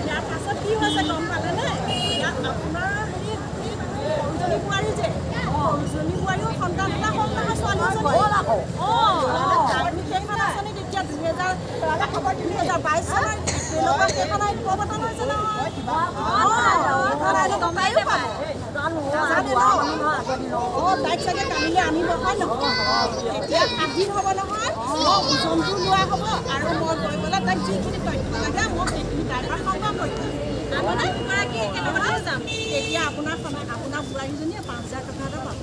ইয়াৰ পাছত কি হৈছে গম পালেনে ইয়াত আপোনাৰ সৰুজনী বোৱাৰী যে সৰুজনী বোৱাৰীও সন্তান এটা হ'ল নহয় ছোৱালীজনী আপুনি সেইখন আঁচনি তেতিয়া 2022 চনৰ তেনেকুৱা সেইখন আইন প্ৰৱৰ্তন হৈছে নহয় তাইক চাগে কালিলৈ আনিব হয় নহয় তেতিয়া স্বাধীন হ'ব নহয় ওজনটো লোৱা হ'ব আৰু মই গৈ পেলাই তাইক যিখিনি তথ্য লাগে মই সেইখিনি তাইৰ পৰা সংগ্ৰহ কৰিম আমি দুগৰাকী একেলগতে যাম তেতিয়া আপোনাৰ বোৱাৰীজনীয়ে 5,000 টকা এটা পাব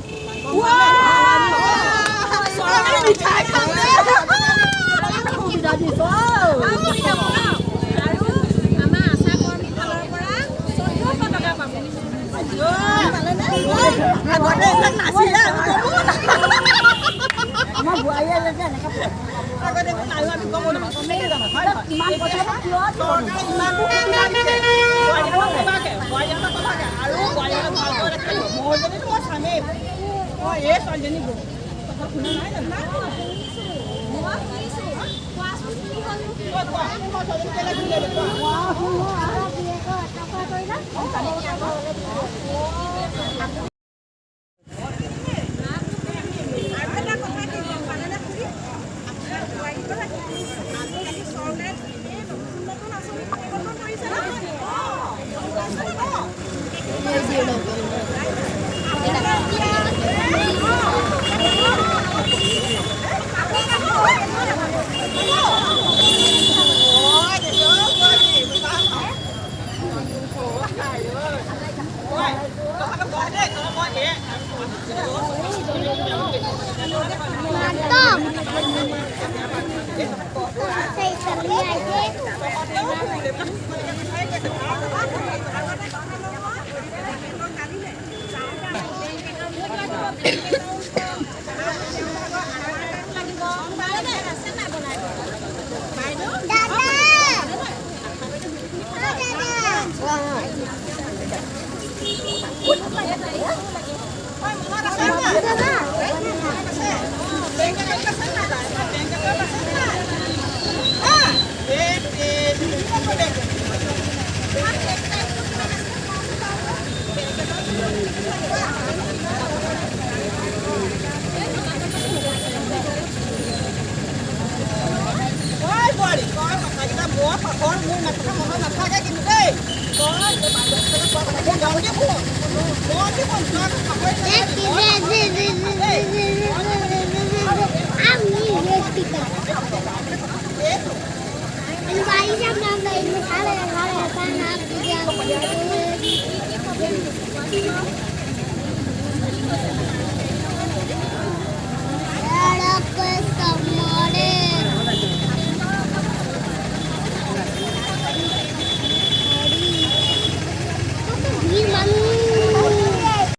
চৰকাৰে মিঠাই খালে সুবিধা দিছে আৰু আমাৰ আশা কৰ্মীৰ ফালৰ পৰা 1,400 টকা পাব আগতে এইবিলাক নাছিলে আমাৰ বোৱাৰীয়ে যে এনেকৈ আগতে আৰু আমি গম নাপাওঁ কমেই জানো হয় কিমান পইচা আৰু মই যদি মই চামেই মই এই ছোৱালীজনী গৈ কথা শুনা নাই জানো